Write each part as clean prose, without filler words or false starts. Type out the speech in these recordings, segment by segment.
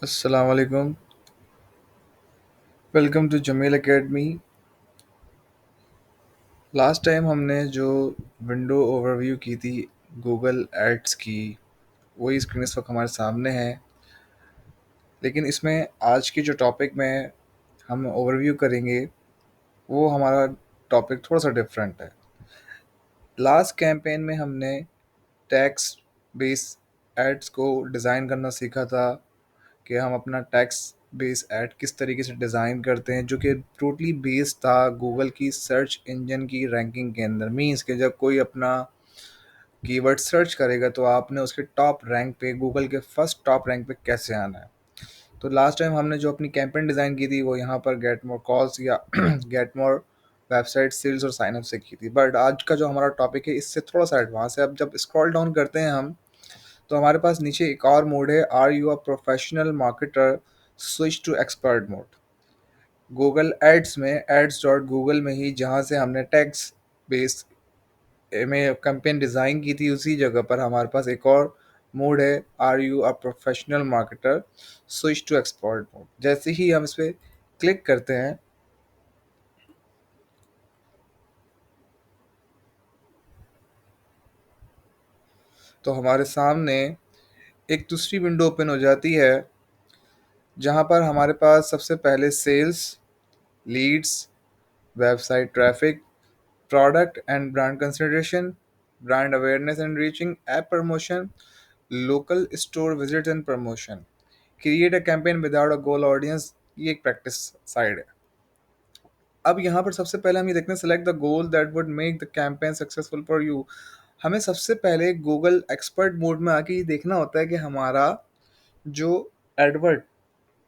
अस्सलाम वालेकुम। Welcome to Jameel academy. Last time हमने जो विंडो ओवरव्यू की थी गूगल एड्स की, वही स्क्रीन इस वक्त हमारे सामने है। लेकिन इसमें आज की जो टॉपिक में हम ओवरव्यू करेंगे, वो हमारा टॉपिक थोड़ा सा डिफरेंट है। लास्ट कैंपेन में हमने टैक्स बेस एड्स को डिज़ाइन करना सीखा था कि हम अपना टैक्स बेस ऐड किस तरीके से डिज़ाइन करते हैं, जो कि टोटली बेस्ड था गूगल की सर्च इंजन की रैंकिंग के अंदर। मीन्स कि जब कोई अपना कीवर्ड सर्च करेगा तो आपने उसके टॉप रैंक पे, गूगल के फर्स्ट टॉप रैंक पे कैसे आना है। तो लास्ट टाइम हमने जो अपनी कैंपेन डिज़ाइन की थी वो यहाँ पर गेट मोर कॉल्स या गेट मोर वेबसाइट सेल्स और साइनअप से की थी। बट आज का जो हमारा टॉपिक है इससे थोड़ा सा एडवांस है। अब जब स्क्रॉल डाउन करते हैं हम, तो हमारे पास नीचे एक और मोड है, are you a professional marketer, switch to expert mode. Google ads में एड्स डॉट गूगल में ही जहाँ से हमने टैक्स बेस में कैंपेन डिज़ाइन की थी, उसी जगह पर हमारे पास एक और मोड है, are you a professional marketer, switch to expert mode. जैसे ही हम इस पर क्लिक करते हैं तो हमारे सामने एक दूसरी विंडो ओपन हो जाती है, जहाँ पर हमारे पास सबसे पहले sales, leads, website traffic, product and brand consideration, brand awareness and reaching, app promotion, local store visit and promotion, create a campaign without a goal audience. ये एक प्रैक्टिस साइड है। अब यहाँ पर सबसे पहले हम ये देखते हैं, select the goal that would make the campaign successful for you. हमें सबसे पहले गूगल एक्सपर्ट मोड में आके ये देखना होता है कि हमारा जो एडवर्ड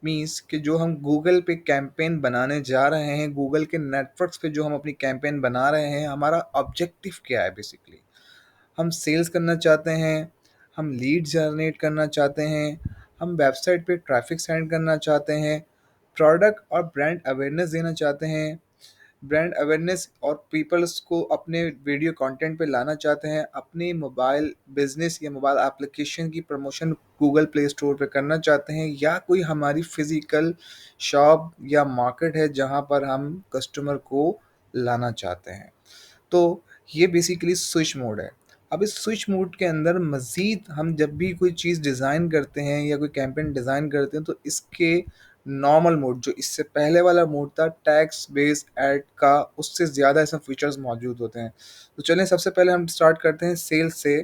मीन्स कि जो हम गूगल पे कैंपेन बनाने जा रहे हैं, गूगल के नेटवर्क्स पे जो हम अपनी कैंपेन बना रहे हैं, हमारा ऑब्जेक्टिव क्या है बेसिकली। हम सेल्स करना चाहते हैं, हम लीड जनरेट करना चाहते हैं, हम वेबसाइट पे ट्रैफिक सेंड करना चाहते हैं, प्रोडक्ट और ब्रांड अवेयरनेस देना चाहते हैं, ब्रांड अवेयरनेस और पीपल्स को अपने वीडियो कंटेंट पे लाना चाहते हैं, अपने मोबाइल बिजनेस या मोबाइल एप्लीकेशन की प्रमोशन गूगल प्ले स्टोर पे करना चाहते हैं, या कोई हमारी फिजिकल शॉप या मार्केट है जहां पर हम कस्टमर को लाना चाहते हैं। तो ये बेसिकली स्विच मोड है। अब इस स्विच मोड के अंदर मज़ीद हम जब भी कोई चीज़ डिज़ाइन करते हैं या कोई कैंपेन डिज़ाइन करते हैं, तो इसके नॉर्मल मोड, जो इससे पहले वाला मोड था टैक्स बेस्ड ऐड का, उससे ज़्यादा इसमें फीचर्स मौजूद होते हैं। तो चलें सबसे पहले हम स्टार्ट करते हैं सेल्स से।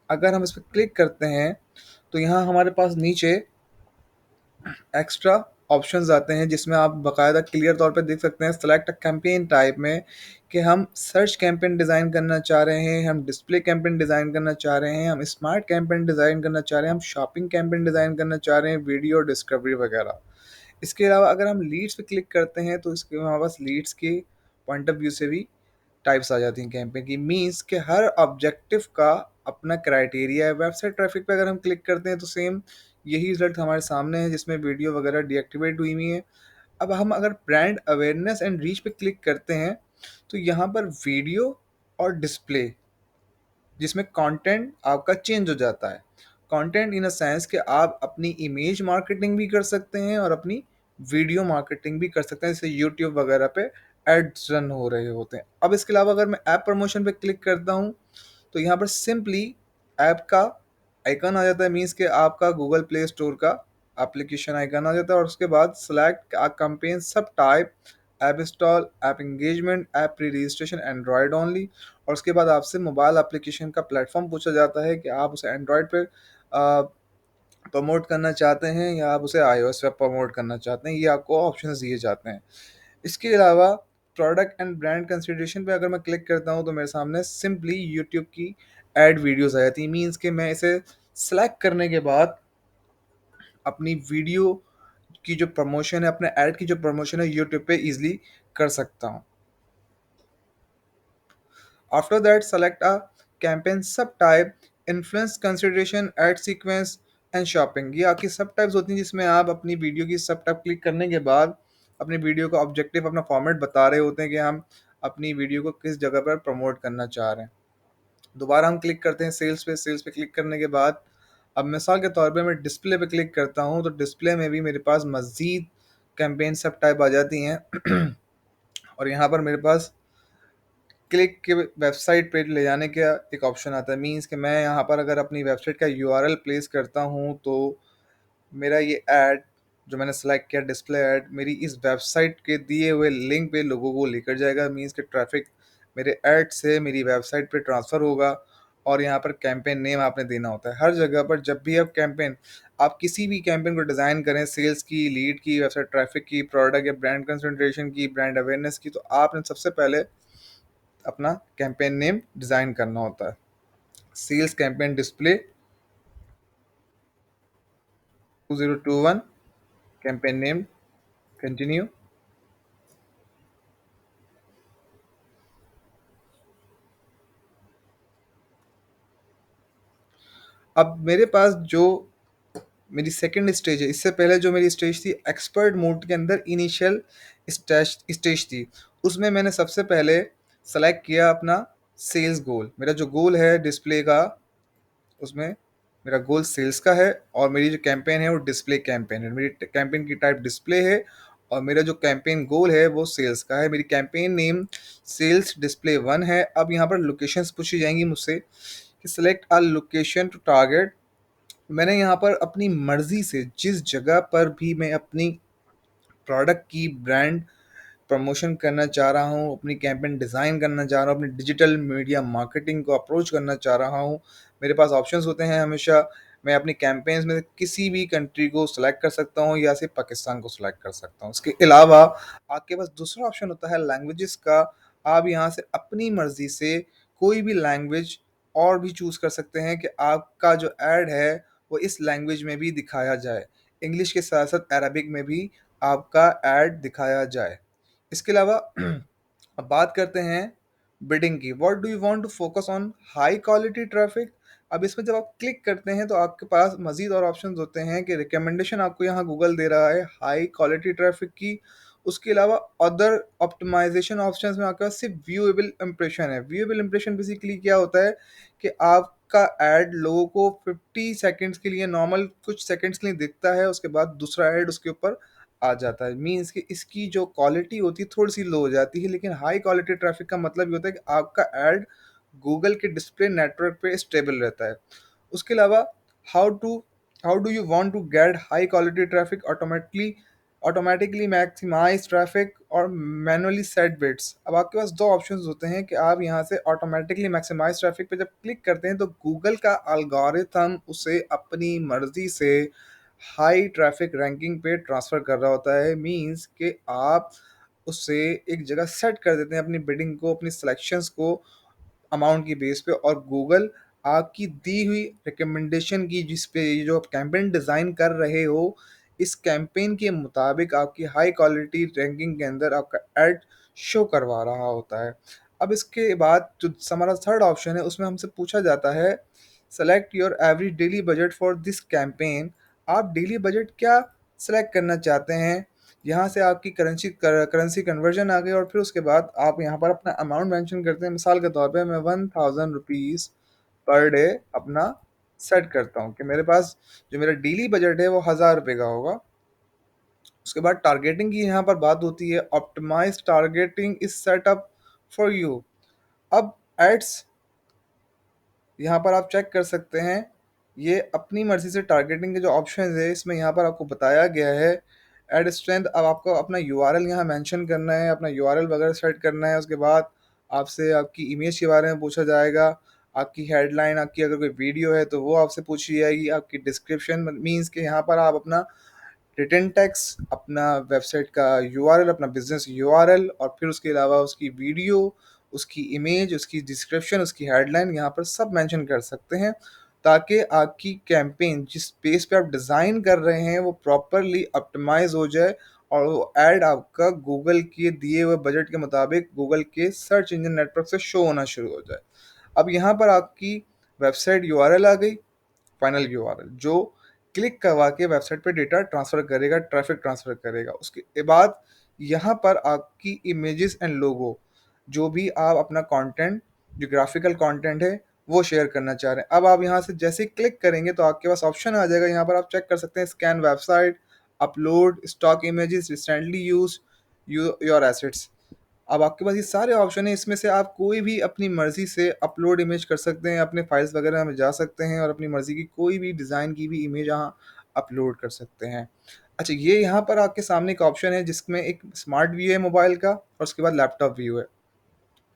अगर हम इस पर क्लिक करते हैं तो यहाँ हमारे पास नीचे एक्स्ट्रा ऑप्शंस आते हैं, जिसमें आप बाकायदा क्लियर तौर पे देख सकते हैं सेलेक्ट कैंपेन टाइप में कि हम सर्च कैंपेन डिज़ाइन करना चाह रहे हैं, हम डिस्प्ले कैंपेन डिज़ाइन करना चाह रहे हैं, हम स्मार्ट कैंपेन डिज़ाइन करना चाह रहे हैं, हम शॉपिंग कैंपेन डिज़ाइन करना चाह रहे हैं, वीडियो डिस्कवरी वगैरह। इसके अलावा अगर हम लीड्स पे क्लिक करते हैं तो इसके हमारे पास लीड्स के पॉइंट ऑफ व्यू से भी टाइप्स आ जाती हैं कैंपेन की। मीन्स के हर ऑब्जेक्टिव का अपना क्राइटेरिया है। वेबसाइट ट्रैफिक पे अगर हम क्लिक करते हैं तो सेम यही रिजल्ट हमारे सामने है, जिसमें वीडियो वगैरह डीएक्टिवेट हुई हुई है। अब हम अगर ब्रांड अवेयरनेस एंड रीच पे क्लिक करते हैं तो यहाँ पर वीडियो और डिस्प्ले, जिसमें कंटेंट आपका चेंज हो जाता है। कंटेंट इन अ सेंस कि आप अपनी इमेज मार्केटिंग भी कर सकते हैं और अपनी वीडियो मार्केटिंग भी कर सकते हैं, जैसे यूट्यूब वगैरह पे एड्स रन हो रहे होते हैं। अब इसके अलावा अगर मैं ऐप प्रमोशन पे क्लिक करता हूँ तो यहाँ पर सिंपली ऐप का आइकन आ जाता है। मीन्स कि आपका गूगल प्ले स्टोर का एप्लीकेशन आइकन आ जाता है, और उसके बाद सेलेक्ट कैंपेन सब type, app install, app engagement, app pre registration, Android only. और उसके बाद आपसे मोबाइल एप्लीकेशन का प्लेटफॉर्म पूछा जाता है कि आप उसे एंड्रॉयड पे प्रमोट करना चाहते हैं या आप उसे iOS पे प्रमोट करना चाहते हैं। ये आपको ऑप्शंस दिए जाते हैं। इसके अलावा प्रोडक्ट एंड ब्रांड कंसिडरेशन पे अगर मैं क्लिक करता हूँ तो मेरे सामने सिंपली यूट्यूब की एड वीडियोस आ जाती हैं। मीन्स कि मैं इसे सेलेक्ट करने के बाद अपनी वीडियो की जो प्रमोशन है, अपने ऐड की जो प्रमोशन है, यूट्यूब पे इजीली कर सकता हूँ। After that, select a campaign subtype, influence consideration, ad sequence and shopping. ये आपकी सब टाइप्स होती हैं, जिसमें आप अपनी वीडियो की सब टाइप क्लिक करने के बाद अपनी वीडियो का ऑब्जेक्टिव, अपना फॉर्मेट बता रहे होते हैं कि हम अपनी वीडियो को किस जगह पर प्रमोट करना चाह रहे हैं। दोबारा हम क्लिक करते हैं सेल्स पे। सेल्स पे क्लिक करने के बाद अब मिसाल के तौर पे मैं डिस्प्ले पे क्लिक करता हूँ, तो डिस्प्ले में भी मेरे पास मज़ीद कैंपेन सब टाइप आ जाती हैं। और यहाँ पर मेरे पास क्लिक के वेबसाइट पे ले जाने का एक ऑप्शन आता है। मीन्स कि मैं यहाँ पर अगर अपनी वेबसाइट का यूआरएल प्लेस करता हूँ, तो मेरा ये ऐड जो मैंने सेलेक्ट किया डिस्प्ले ऐड, मेरी इस वेबसाइट के दिए हुए लिंक पे लोगों को लेकर जाएगा। मीन्स कि ट्रैफिक मेरे ऐड से मेरी वेबसाइट पे ट्रांसफ़र होगा। और यहाँ पर कैंपेन नेम आपने देना होता है हर जगह पर। जब भी आप किसी भी कैंपेन को डिज़ाइन करें, सेल्स की, लीड की, वेबसाइट ट्रैफिक की, प्रोडक्ट या ब्रांड कंसंट्रेशन की, ब्रांड अवेयरनेस की, तो आपने सबसे पहले अपना कैंपेन नेम डिज़ाइन करना होता है। Sales campaign display 2021 campaign name, continue. अब मेरे पास जो मेरी सेकंड स्टेज है, इससे पहले जो मेरी स्टेज थी एक्सपर्ट मोड के अंदर इनिशियल स्टेज स्टेज थी, उसमें मैंने सबसे पहले सेलेक्ट किया अपना सेल्स गोल। मेरा जो गोल है डिस्प्ले का, उसमें मेरा गोल सेल्स का है, और मेरी जो कैंपेन है वो डिस्प्ले कैंपेन है। मेरी कैंपेन की टाइप डिस्प्ले है, और मेरा जो कैंपेन गोल है वो सेल्स का है। मेरी कैंपेन नेम सेल्स डिस्प्ले 1 है। अब यहाँ पर लोकेशंस पूछी जाएंगी मुझसे कि select a location to target. मैंने यहाँ पर अपनी मर्जी से जिस जगह पर भी मैं अपनी प्रोडक्ट की ब्रांड प्रमोशन करना चाह रहा हूँ, अपनी कैंपेन डिज़ाइन करना चाह रहा हूँ, अपनी डिजिटल मीडिया मार्केटिंग को अप्रोच करना चाह रहा हूँ, मेरे पास ऑप्शंस होते हैं हमेशा। मैं अपनी कैंपेन्स में किसी भी कंट्री को सिलेक्ट कर सकता हूँ, या सिर्फ पाकिस्तान को सिलेक्ट कर सकता हूँ। इसके अलावा आपके पास दूसरा ऑप्शन होता है लैंग्वेजेस का। आप यहाँ से अपनी मर्जी से कोई भी लैंग्वेज और भी चूज़ कर सकते हैं कि आपका जो ऐड है वो इस लैंग्वेज में भी दिखाया जाए। इंग्लिश के साथ साथ अरबिक में भी आपका ऐड दिखाया जाए। इसके अलावा अब बात करते हैं बिडिंग की। What do you want to focus on high quality traffic. अब इसमें जब आप क्लिक करते हैं तो आपके पास मजीद और ऑप्शंस होते हैं कि रिकमेंडेशन आपको यहाँ गूगल दे रहा है हाई क्वालिटी ट्रैफिक की। उसके अलावा अदर ऑप्टिमाइजेशन ऑप्शंस में आपके पास सिर्फ व्यूएबल इंप्रेशन है। व्यूएबल इंप्रेशन बेसिकली क्या होता है कि आपका ऐड लोगों को 50 सेकंड्स के लिए, नॉर्मल कुछ सेकंड्स के लिए दिखता है, उसके बाद दूसरा ऐड उसके ऊपर आ जाता है। मीन्स कि इसकी जो क्वालिटी होती है थोड़ी सी लो हो जाती है। लेकिन हाई क्वालिटी ट्रैफिक का मतलब ये होता है कि आपका ऐड गूगल के डिस्प्ले नेटवर्क पे स्टेबल रहता है। उसके अलावा how to how do you want to get high quality traffic automatically maximize traffic और मैनुअली सेट बिट्स। अब आपके पास दो ऑप्शंस होते हैं कि आप यहाँ से ऑटोमेटिकली मैक्सिमाइज ट्रैफिक पे जब क्लिक करते हैं तो गूगल का एल्गोरिथम उसे अपनी मर्जी से हाई ट्रैफिक रैंकिंग पे ट्रांसफ़र कर रहा होता है। मीन्स कि आप उससे एक जगह सेट कर देते हैं अपनी बिडिंग को, अपनी सिलेक्शंस को अमाउंट की बेस पे, और गूगल आपकी दी हुई रिकमेंडेशन की जिस पे ये जो आप कैंपेन डिज़ाइन कर रहे हो, इस कैंपेन के मुताबिक आपकी हाई क्वालिटी रैंकिंग के अंदर आपका ऐड शो करवा रहा होता है। अब इसके बाद जो हमारा थर्ड ऑप्शन है उसमें हमसे पूछा जाता है select your average daily budget for this campaign. आप डेली बजट क्या सेलेक्ट करना चाहते हैं। यहाँ से आपकी करेंसी कन्वर्जन आ गई, और फिर उसके बाद आप यहाँ पर अपना अमाउंट मेंशन करते हैं। मिसाल के तौर पे मैं 1000 रुपीज़ पर डे अपना सेट करता हूँ कि मेरे पास जो मेरा डेली बजट है वो 1000 रुपये का होगा। उसके बाद टारगेटिंग की यहाँ पर बात होती है। Optimize targeting is setup for you. अब एड्स यहाँ पर आप चेक कर सकते हैं, ये अपनी मर्ज़ी से टारगेटिंग के जो ऑप्शंस है इसमें यहाँ पर आपको बताया गया है। ऐड स्ट्रेंथ, अब आपको अपना यूआरएल यहाँ मेंशन करना है, अपना यूआरएल वगैरह सेट करना है। उसके बाद आपसे आपकी इमेज के बारे में पूछा जाएगा, आपकी हेडलाइन, आपकी अगर कोई वीडियो है तो वो आपसे पूछी जाएगी, आपकी डिस्क्रिप्शन मीन्स कि यहाँ पर आप अपना रिटन टेक्स्ट, अपना वेबसाइट का यूआरएल, अपना बिजनेस यूआरएल, और फिर उसके अलावा उसकी वीडियो, उसकी इमेज, उसकी डिस्क्रिप्शन, उसकी हेडलाइन यहाँ पर सब मेंशन कर सकते हैं, ताकि आपकी कैंपेन जिस पेज पे आप डिज़ाइन कर रहे हैं वो प्रॉपरली ऑप्टिमाइज हो जाए, और वो ऐड आपका गूगल के दिए हुए बजट के मुताबिक गूगल के सर्च इंजन नेटवर्क से शो होना शुरू हो जाए। अब यहाँ पर आपकी वेबसाइट यूआरएल आ गई, फाइनल यूआरएल, जो क्लिक करवा के वेबसाइट पे डेटा ट्रांसफ़र करेगा, ट्रैफिक ट्रांसफ़र करेगा। उसके बाद यहाँ पर आपकी इमेजेस एंड लोगो, जो भी आप अपना कंटेंट, जो ग्राफिकल कंटेंट है वो शेयर करना चाह रहे हैं। अब आप यहाँ से जैसे ही क्लिक करेंगे तो आपके पास ऑप्शन आ जाएगा, यहाँ पर आप चेक कर सकते हैं scan website, upload stock images recently use, your assets. अब आपके पास ये सारे ऑप्शन हैं, इसमें से आप कोई भी अपनी मर्ज़ी से अपलोड इमेज कर सकते हैं, अपने फाइल्स वगैरह में जा सकते हैं और अपनी मर्ज़ी की कोई भी डिज़ाइन की भी इमेज यहाँ अपलोड कर सकते हैं। अच्छा, ये यहाँ पर आपके सामने एक ऑप्शन है जिसमें एक स्मार्ट व्यू है मोबाइल का और उसके बाद लैपटॉप व्यू है,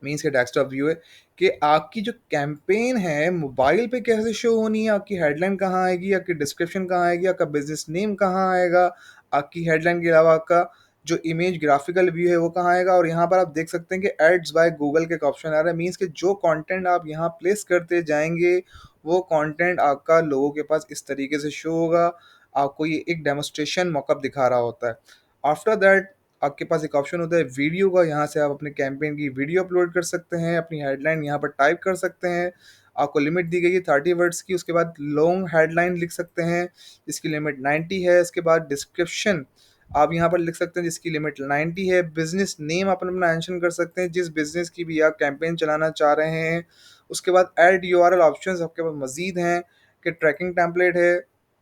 मीन्स के डेस्कटॉप व्यू है, कि आपकी जो कैंपेन है मोबाइल पे कैसे शो होनी है, आपकी हेडलाइन कहाँ आएगी, आपकी डिस्क्रिप्शन कहाँ आएगी, आपका बिजनेस नेम कहाँ आएगा, आपकी हेडलाइन के अलावा आपका जो इमेज ग्राफिकल व्यू है वो कहाँ आएगा। और यहाँ पर आप देख सकते हैं कि एड्स बाय गूगल का एक ऑप्शन आ रहा है, मीन्स कि जो कंटेंट आप यहाँ प्लेस करते जाएंगे वो कंटेंट आपका लोगों के पास इस तरीके से शो होगा। आपको ये एक डेमोस्ट्रेशन मॉकअप दिखा रहा होता है। आफ्टर दैट आपके पास एक ऑप्शन होता है वीडियो का, यहाँ से आप अपने कैंपेन की वीडियो अपलोड कर सकते हैं, अपनी हेडलाइन यहाँ पर टाइप कर सकते हैं। आपको लिमिट दी गई है 30 वर्ड्स की, उसके बाद लॉन्ग हेडलाइन लिख सकते हैं जिसकी लिमिट 90 है। इसके बाद डिस्क्रिप्शन आप यहाँ पर लिख सकते हैं जिसकी लिमिट 90 है। बिजनेस नेम आप अपना मेंशन कर सकते हैं जिस बिजनेस की भी आप कैंपेन चलाना चाह रहे हैं। उसके बाद ऐड यूआरएल ऑप्शंस आपके पास मजीद हैं कि ट्रैकिंग टेम्पलेट है,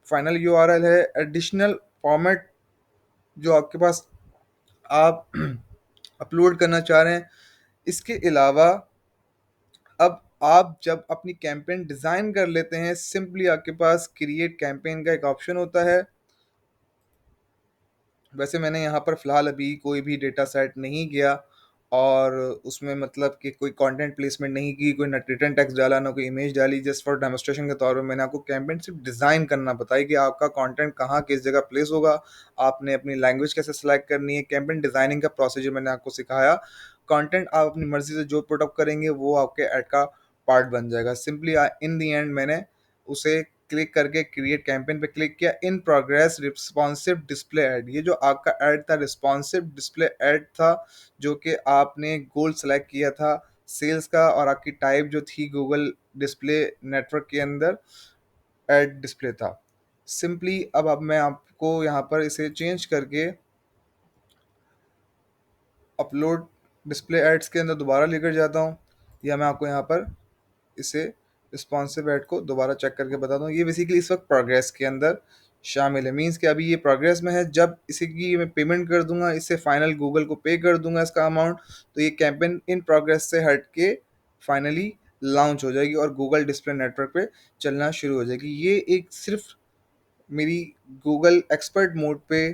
फाइनल यूआरएल है, एडिशनल फॉर्मेट जो आपके पास आप अपलोड करना चाह रहे हैं। इसके अलावा अब आप जब अपनी कैंपेन डिज़ाइन कर लेते हैं, सिंपली आपके पास क्रिएट कैंपेन का एक ऑप्शन होता है। वैसे मैंने यहाँ पर फ़िलहाल अभी कोई भी डेटा सेट नहीं किया और उसमें मतलब कि कोई कंटेंट प्लेसमेंट नहीं की, कोई ना रिटर्न टेक्स्ट डाला, ना कोई इमेज डाली। जस्ट फॉर डेमोस्ट्रेशन के तौर पे मैंने आपको कैंपेन सिर्फ डिज़ाइन करना बताया कि आपका कंटेंट कहाँ किस जगह प्लेस होगा, आपने अपनी लैंग्वेज कैसे सेलेक्ट करनी है। कैंपेन डिज़ाइनिंग का प्रोसीजर मैंने आपको सिखाया। कंटेंट आप अपनी मर्ज़ी से जो पुट अप करेंगे वो आपके ऐड का पार्ट बन जाएगा। सिंपली इन द एंड मैंने उसे क्लिक करके क्रिएट कैंपेन पे क्लिक किया। In progress responsive display ad, ये जो आपका ऐड था रिस्पॉन्सिव डिस्प्ले ऐड था, जो कि आपने गोल सेलेक्ट किया था सेल्स का, और आपकी टाइप जो थी गूगल डिस्प्ले नेटवर्क के अंदर ऐड डिस्प्ले था। सिंपली अब मैं आपको यहाँ पर इसे चेंज करके अपलोड डिस्प्ले एड्स के अंदर दोबारा लेकर जाता हूँ, या मैं आपको यहाँ पर इसे रिस्पॉन्सिव ऐड को दोबारा चेक करके बताता हूँ। ये बेसिकली इस वक्त प्रोग्रेस के अंदर शामिल है, मीन्स कि अभी ये प्रोग्रेस में है। जब इसी की मैं पेमेंट कर दूंगा, इससे फाइनल गूगल को पे कर दूंगा इसका अमाउंट, तो ये कैंपेन इन प्रोग्रेस से हट के फाइनली लॉन्च हो जाएगी और गूगल डिस्प्ले नेटवर्क पे चलना शुरू हो जाएगी। ये एक सिर्फ मेरी गूगल एक्सपर्ट मोड पे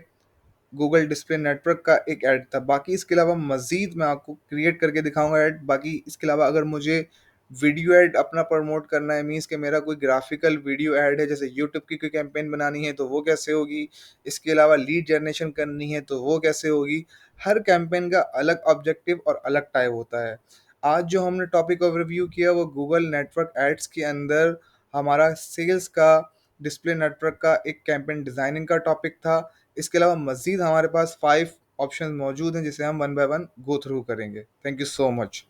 गूगल डिस्प्ले नेटवर्क का एक ऐड था। बाकी इसके अलावा मज़ीद मैं आपको क्रिएट करके दिखाऊंगा ऐड। बाकी इसके अलावा अगर मुझे वीडियो ऐड अपना प्रमोट करना है, मीन्स कि मेरा कोई ग्राफिकल वीडियो ऐड है, जैसे यूट्यूब की कोई कैंपेन बनानी है तो वो कैसे होगी, इसके अलावा लीड जनरेशन करनी है तो वो कैसे होगी। हर कैंपेन का अलग ऑब्जेक्टिव और अलग टाइप होता है। आज जो हमने टॉपिक ओवरव्यू किया वो गूगल नेटवर्क एड्स के अंदर हमारा सेल्स का डिस्प्ले नेटवर्क का एक कैंपेन डिज़ाइनिंग का टॉपिक था। इसके अलावा मज़ीद हमारे पास 5 ऑप्शन मौजूद हैं जिसे हम one by one go through करेंगे। Thank you so much.